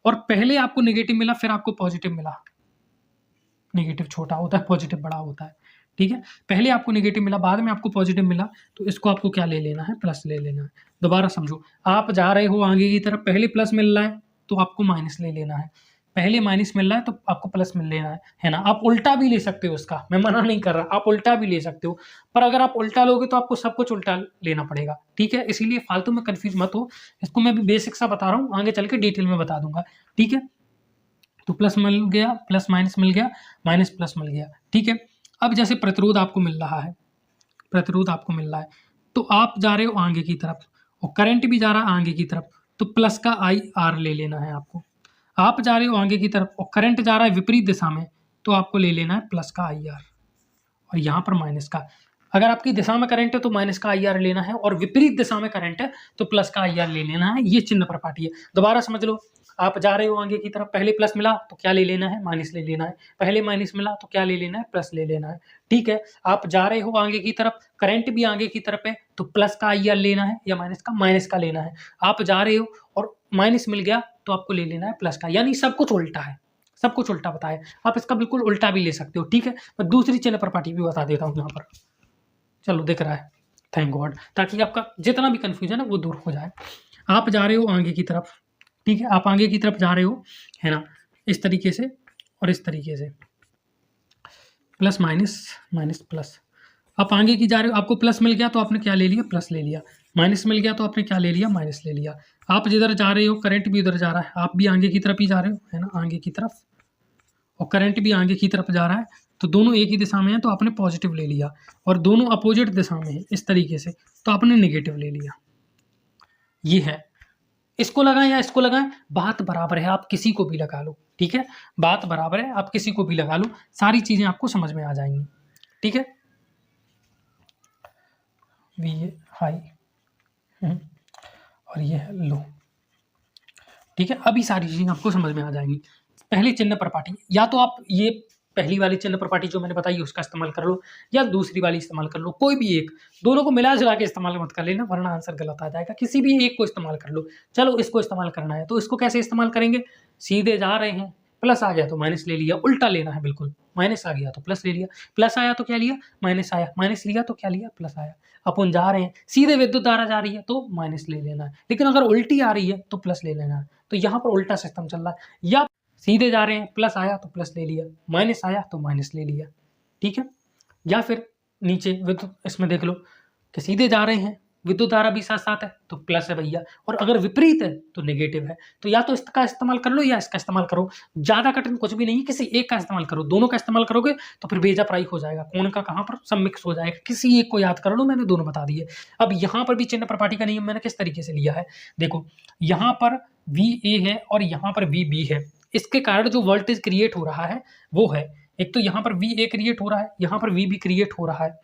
और पहले आपको नेगेटिव मिला फिर आपको पॉजिटिव मिला, नेगेटिव छोटा होता है पॉजिटिव बड़ा होता है, ठीक है। पहले आपको नेगेटिव मिला बाद में आपको पॉजिटिव मिला, तो इसको आपको क्या ले लेना है, प्लस ले लेना है। दोबारा समझो, आप जा रहे हो आगे की तरफ, पहले प्लस मिल रहा है तो आपको माइनस ले लेना है, पहले माइनस मिल रहा है तो आपको प्लस मिल लेना है ना। आप उल्टा भी ले सकते हो, इसका मैं मना नहीं कर रहा, आप उल्टा भी ले सकते हो, पर अगर आप उल्टा लोगे तो आपको सब कुछ उल्टा लेना पड़ेगा, ठीक है। इसीलिए फालतू में कंफ्यूज मत हो, इसको मैं भी बेसिक सा बता रहा हूँ, आगे चल के डिटेल में बता दूंगा, ठीक है। तो प्लस मिल गया, प्लस माइनस मिल गया, माइनस प्लस मिल गया, ठीक है। अब जैसे प्रतिरोध आपको मिल रहा है, प्रतिरोध आपको मिल रहा है, तो आप जा रहे हो आगे की तरफ और करंट भी जा रहा है आगे की तरफ, तो प्लस का आई आर ले लेना है आपको। आप जा रहे हो आगे की तरफ और करंट जा रहा है विपरीत दिशा में, तो आपको ले लेना है प्लस का आई आर और यहाँ पर माइनस का। अगर आपकी दिशा में करंट है तो माइनस का आई आर लेना है, और विपरीत दिशा में करंट है तो प्लस का आई आर ले लेना है। ये चिन्ह परिपाटी है, दोबारा समझ लो। आप जा रहे हो आगे की तरफ, पहले प्लस मिला तो क्या ले लेना है, माइनस ले लेना है, पहले माइनस मिला तो क्या ले लेना है, प्लस ले लेना है, ठीक है। आप जा रहे हो आगे की तरफ, करंट भी आगे की तरफ है, तो प्लस का आई आर लेना है या माइनस का लेना है। आप जा रहे हो और माइनस मिल गया तो आपको ले लेना है प्लस का, यानी सब कुछ उल्टा है, सब कुछ उल्टा बताया। आप इसका बिल्कुल उल्टा भी ले सकते हो, ठीक है। मैं दूसरी चिन्ह परिपाटी भी बता देता हूँ यहाँ पर, चलो दिख रहा है, थैंक गॉड, ताकि आपका जितना भी कंफ्यूजन है वो दूर हो जाए। आप जा रहे हो आगे की तरफ, ठीक है, आप आगे की तरफ जा रहे हो, है ना, इस तरीके से और इस तरीके से, प्लस माइनस, माइनस प्लस। आप आगे की जा रहे हो, आपको प्लस मिल गया तो आपने क्या ले लिया, प्लस ले लिया, माइनस मिल गया तो आपने क्या ले लिया, माइनस ले लिया। आप जिधर जा रहे हो करंट भी उधर जा रहा है, आप भी आगे की तरफ ही जा रहे हो, है ना, आगे की तरफ, और करंट भी आगे की तरफ जा रहा है, तो दोनों एक ही दिशा में है तो आपने पॉजिटिव ले लिया, और दोनों अपोजिट दिशा में है इस तरीके से, तो आपने नेगेटिव ले लिया। ये है, इसको लगाएं या इसको लगाएं, बात बराबर है, आप किसी को भी लगा लो, ठीक है, बात बराबर है, आप किसी को भी लगा लो, सारी चीजें आपको समझ में आ जाएंगी, ठीक है। वी हाई और ये है लो, ठीक है। अभी सारी चीजें आपको समझ में आ जाएंगी। पहले चिन्ह प्रपाटी, या तो आप ये पहली वाली चिन्ह प्रपाटी जो मैंने बताई उसका इस्तेमाल कर लो, या दूसरी वाली इस्तेमाल कर लो, कोई भी एक, दोनों को मिला जुला के इस्तेमाल मत कर लेना वरना आंसर गलत आ जाएगा। किसी भी एक को इस्तेमाल कर लो। चलो इसको इस्तेमाल करना है तो इसको कैसे इस्तेमाल करेंगे, सीधे जा रहे हैं, प्लस आ गया तो माइनस ले लिया, उल्टा लेना है बिल्कुल, माइनस आ गया तो प्लस ले लिया, प्लस आया तो क्या लिया, माइनस आया, माइनस लिया तो क्या लिया, प्लस आया। अपन जा रहे हैं सीधे विद्युत धारा जा रही है तो माइनस ले लेना है, लेकिन अगर उल्टी आ रही है तो प्लस ले लेना है। तो यहाँ पर उल्टा सिस्टम चल रहा है, या सीधे जा रहे हैं, प्लस आया तो प्लस ले लिया, माइनस आया तो माइनस ले लिया, ठीक है। या फिर नीचे विद्युत इसमें देख लो कि सीधे जा रहे हैं विद्युत धारा भी साथ साथ है तो प्लस है भैया, और अगर विपरीत है तो नेगेटिव है। तो या तो इसका इस्तेमाल कर लो या इसका इस्तेमाल करो, ज़्यादा कठिन कुछ भी नहीं है, किसी एक का इस्तेमाल करो। दोनों का इस्तेमाल करोगे तो फिर बेजाप्राई हो जाएगा, कौन का कहाँ पर सब मिक्स हो जाएगा। किसी एक को याद कर लो, मैंने दोनों बता दिए। अब यहाँ पर भी चिन्ह प्रपाटी का नियम मैंने किस तरीके से लिया है, देखो यहाँ पर VA है और यहाँ पर VB है, इसके कारण जो वोल्टेज क्रिएट हो रहा है वो है, एक तो यहाँ पर VA क्रिएट हो रहा है, यहाँ पर VB क्रिएट हो रहा है,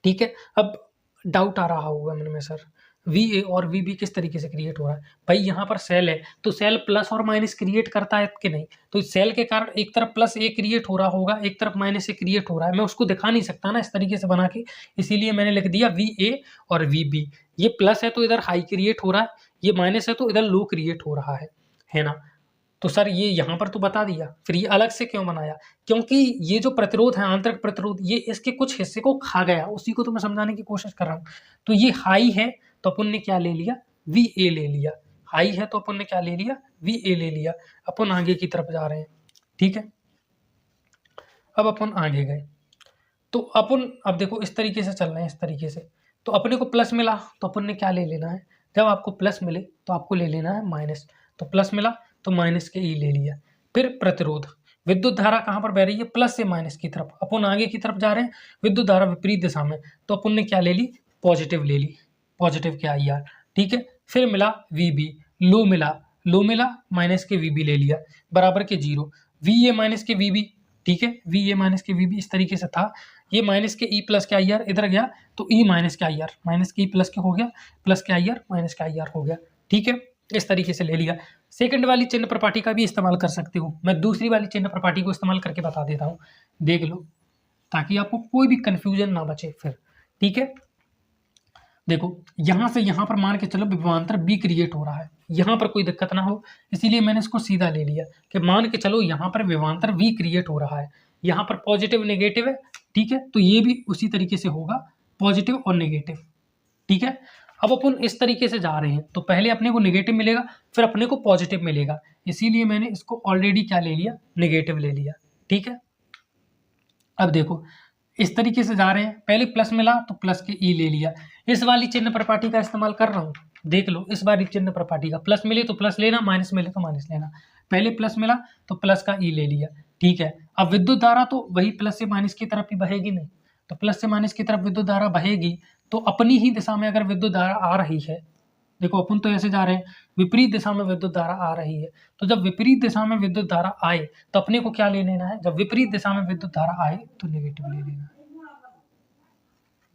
ठीक है। अब डाउट आ रहा होगा मन में, सर VA और VB किस तरीके से क्रिएट हो रहा है, भाई यहाँ पर सेल है तो सेल प्लस और माइनस क्रिएट करता है कि नहीं, तो सेल के कारण एक तरफ प्लस A क्रिएट हो रहा होगा, एक तरफ माइनस A क्रिएट हो रहा है, मैं उसको दिखा नहीं सकता ना इस तरीके से बना के, इसीलिए मैंने लिख दिया VA और VB। ये प्लस है तो इधर हाई क्रिएट हो रहा है, ये माइनस है तो इधर लो क्रिएट हो रहा है ना। तो सर ये यहाँ पर तो बता दिया, फिर ये अलग से क्यों बनाया, क्योंकि ये जो प्रतिरोध है आंतरिक प्रतिरोध, ये इसके कुछ हिस्से को खा गया, उसी को तो मैं समझाने की कोशिश कर रहा हूँ। तो ये हाई है तो अपन ने क्या ले लिया, VA ले लिया, हाई है तो अपन ने क्या ले लिया, VA ले लिया। अपन आगे की तरफ जा रहे हैं, ठीक है। अब अपन आगे गए तो अपन अब देखो इस तरीके से चल रहे हैं, इस तरीके से, तो अपने को प्लस मिला तो अपन ने क्या ले लेना है, जब आपको प्लस मिले तो आपको ले लेना है माइनस, तो प्लस मिला तो माइनस के ई ले लिया। फिर प्रतिरोध, विद्युत धारा कहाँ पर बह रही है, प्लस से माइनस की तरफ, अपन आगे की तरफ जा रहे हैं, विद्युत धारा विपरीत दिशा में, तो अपन ने क्या ले ली, पॉजिटिव ले ली, पॉजिटिव के IR, ठीक है। फिर मिला VB, लो मिला माइनस के VB ले लिया, बराबर के 0, VA माइनस के VB, ठीक है, VA माइनस के VB इस तरीके से था, ये माइनस के E प्लस के IR इधर गया तो E माइनस के IR, माइनस के E प्लस के हो गया, प्लस के IR माइनस के IR हो गया, ठीक है, इस तरीके से ले लिया। सेकंड वाली चिन्ह प्रपाटी का भी इस्तेमाल कर सकते हो, मैं दूसरी वाली चिन्ह प्रपाटी को इस्तेमाल करके बता देता हूँ, देख लो ताकि आपको कोई भी कंफ्यूजन ना बचे फिर, ठीक है। देखो यहाँ से यहाँ पर मान के चलो विभवांतर B क्रिएट हो रहा है, यहाँ पर कोई दिक्कत ना हो, इसीलिए मैंने इसको सीधा ले लिया कि मान के चलो यहाँ पर विभवांतर V क्रिएट हो रहा है, यहाँ पर पॉजिटिव नेगेटिव है, ठीक है, तो ये भी उसी तरीके से होगा, पॉजिटिव और नेगेटिव, ठीक है। अब अपन इस तरीके से जा रहे हैं तो पहले अपने को नेगेटिव मिलेगा फिर अपने को पॉजिटिव मिलेगा, इसीलिए मैंने इसको ऑलरेडी क्या ले लिया, नेगेटिव ले लिया, ठीक है। अब देखो इस तरीके से जा रहे हैं, पहले प्लस मिला तो प्लस के ई ले लिया, इस वाली चिन्ह प्रपाटी का इस्तेमाल कर रहा हूँ, देख लो इस वाली चिन्ह प्रपाटी का, प्लस मिले तो प्लस लेना, माइनस मिले तो माइनस लेना, पहले प्लस मिला तो प्लस का ई ले लिया, ठीक है। अब विद्युत धारा तो वही प्लस से माइनस की तरफ ही बहेगी नहीं, तो प्लस से माइनस की तरफ विद्युत धारा बहेगी, तो अपनी ही दिशा में अगर विद्युत धारा आ रही है, देखो अपन तो ऐसे जा रहे हैं, विपरीत दिशा में विद्युत धारा आ रही है, तो जब विपरीत दिशा में विद्युत धारा आए तो अपने को क्या ले लेना है, जब विपरीत दिशा में विद्युत धारा आए तो नेगेटिव ले लेना है,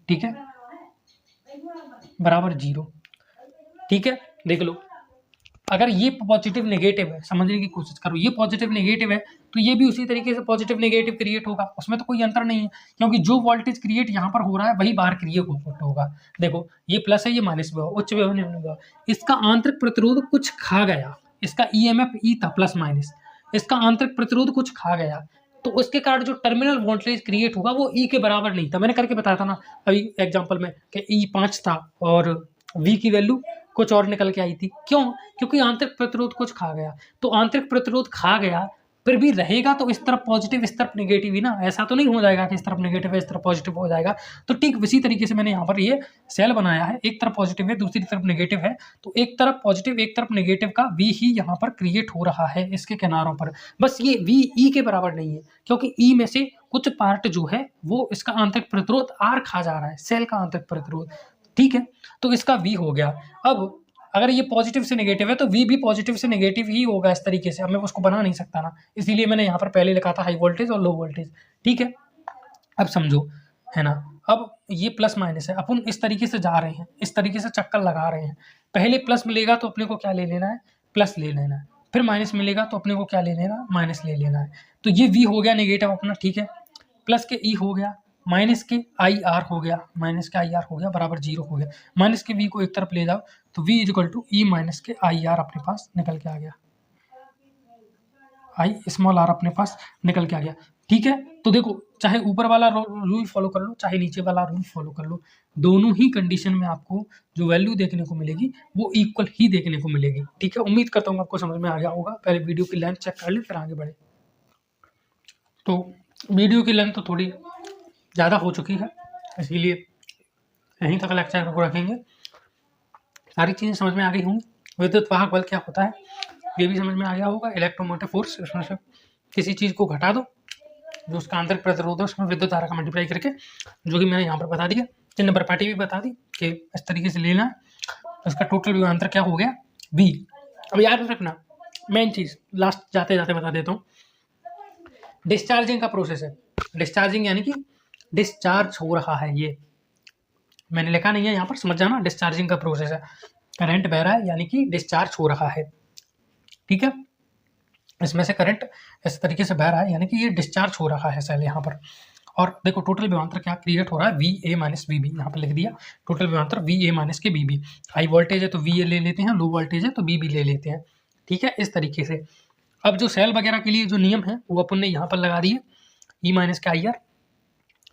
ठीक है, बराबर 0, ठीक है। देख लो अगर ये पॉजिटिव नेगेटिव है, समझने की कोशिश करो, ये पॉजिटिव नेगेटिव है तो ये भी उसी तरीके से पॉजिटिव नेगेटिव क्रिएट होगा, उसमें तो कोई अंतर नहीं है, क्योंकि जो वोल्टेज क्रिएट यहाँ पर हो रहा है वही बाहर क्रिएट होगा। देखो ये प्लस है, ये माइनस में, उच्च विभव निम्न विभव, इसका आंतरिक प्रतिरोध कुछ खा गया, इसका EMF E था प्लस माइनस, इसका आंतरिक प्रतिरोध कुछ खा गया, तो उसके कारण जो टर्मिनल वोल्टेज क्रिएट होगा वो E के बराबर नहीं था, मैंने करके बताया था ना अभी एग्जाम्पल में कि E 5 था और V की वैल्यू कुछ और निकल के आई थी, क्यों, क्योंकि आंतरिक प्रतिरोध कुछ खा गया, तो आंतरिक प्रतिरोध खा गया फिर भी रहेगा तो इस तरफ पॉजिटिव इस तरफ नेगेटिव ही ना, ऐसा तो नहीं हो जाएगा कि इस तरफ नेगेटिव है इस तरफ पॉजिटिव हो जाएगा। तो ठीक इसी तरीके से मैंने यहाँ पर ये सेल बनाया है, एक तरफ पॉजिटिव है दूसरी तरफ नेगेटिव है, तो एक तरफ पॉजिटिव एक तरफ नेगेटिव का V ही यहाँ पर क्रिएट हो रहा है इसके किनारों पर, बस ये V E के बराबर नहीं है, क्योंकि E में से कुछ पार्ट जो है वो इसका आंतरिक प्रतिरोध R खा जा रहा है, सेल का आंतरिक प्रतिरोध, ठीक है, तो इसका V हो गया। अब अगर ये पॉजिटिव से नेगेटिव है तो V भी पॉजिटिव से नेगेटिव ही होगा इस तरीके से, अब मैं उसको बना नहीं सकता ना, इसीलिए मैंने यहाँ पर पहले लिखा था हाई वोल्टेज और लो वोल्टेज, ठीक है। अब समझो है ना, अब ये प्लस माइनस है, अपन इस तरीके से जा रहे हैं, इस तरीके से चक्कर लगा रहे हैं, पहले प्लस मिलेगा तो अपने को क्या ले लेना है, प्लस ले लेना है, फिर माइनस मिलेगा तो अपने को क्या ले लेना, माइनस ले लेना है, तो ये V हो गया नेगेटिव अपना, ठीक है, प्लस के E हो गया, माइनस के IR हो गया, माइनस के IR हो गया बराबर 0 हो गया, माइनस के V को एक तरफ ले जाओ तो V equal to E minus के IR अपने पास निकल के आ गया, I स्मॉल r अपने पास निकल के आ गया, ठीक है। तो देखो चाहे ऊपर वाला रूल फॉलो कर लो चाहे नीचे वाला रूल फॉलो कर लो, दोनों ही कंडीशन में आपको जो वैल्यू देखने को मिलेगी वो इक्वल ही देखने को मिलेगी, ठीक है। उम्मीद करता हूँ आपको समझ में आ गया होगा, पहले वीडियो की लेंथ चेक कर ले फिर आगे बढ़े। तो वीडियो की लेंथ तो थोड़ी ज़्यादा हो चुकी है, इसीलिए यहीं तक लेक्चर को रखेंगे। सारी चीज़ें समझ में आ गई होंगी। विद्युत वाहक बल क्या होता है ये भी समझ में आ गया होगा। इलेक्ट्रोमोटिव फोर्स, इसमें से किसी चीज़ को घटा दो, जो उसका आंतरिक प्रतिरोध है उसमें विद्युत धारा का मल्टीप्लाई करके, जो कि मैंने यहाँ पर बता दिया। चिन्ह परिपाटी भी बता दी कि इस तरीके से लेना है। इसका टोटल विभवांतर क्या हो गया, V। अब याद रखना मेन चीज़, लास्ट जाते जाते बता देता हूँ। डिस्चार्जिंग का प्रोसेस है। डिस्चार्जिंग यानी कि डिस्चार्ज हो रहा है, ये मैंने लिखा नहीं है यहाँ पर, समझ जाना। डिस्चार्जिंग का प्रोसेस है, करंट बह रहा है यानी कि डिस्चार्ज हो रहा है, ठीक है। इसमें से करंट इस तरीके से बह रहा है यानी कि ये डिस्चार्ज हो रहा है सेल यहाँ पर। और देखो टोटल विभवांतर क्या क्रिएट हो रहा है, VA माइनस VB, यहाँ पर लिख दिया टोटल विभवांतर VA माइनस के BB। हाई वोल्टेज है तो VA ले लेते हैं, लो वोल्टेज है तो BB ले लेते हैं, ठीक है, इस तरीके से। अब जो सेल वगैरह के लिए जो नियम है वो अपन ने यहाँ पर लगा दिए, E माइनस के IR।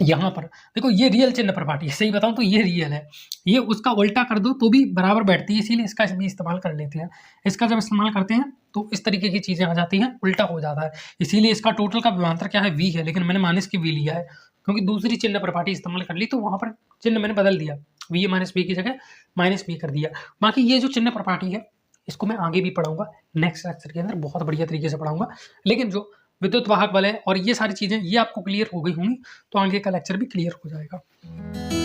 यहाँ पर देखो ये रियल चिन्ह प्रपाटी है, सही बताऊं तो ये रियल है, ये उसका उल्टा कर दो तो भी बराबर बैठती है, इसीलिए इसका भी इस्तेमाल कर लेते हैं। इसका जब इस्तेमाल करते हैं तो इस तरीके की चीज़ें आ जाती हैं, उल्टा हो जाता है, इसीलिए इसका टोटल का विभवांतर क्या है, V है, लेकिन मैंने माइनस की V लिया है क्योंकि दूसरी चिन्ह प्रपाटी इस्तेमाल कर ली, तो वहाँ पर चिन्ह मैंने बदल दिया, VA माइनस V की जगह माइनस V कर दिया। बाकी ये जो चिन्ह प्रपाटी है इसको मैं आगे भी पढ़ाऊंगा, नेक्स्ट लेक्चर के अंदर बहुत बढ़िया तरीके से पढ़ाऊंगा। लेकिन जो विद्युत वाहक बल है और ये सारी चीज़ें ये आपको क्लियर हो गई होंगी, तो आगे का लेक्चर भी क्लियर हो जाएगा।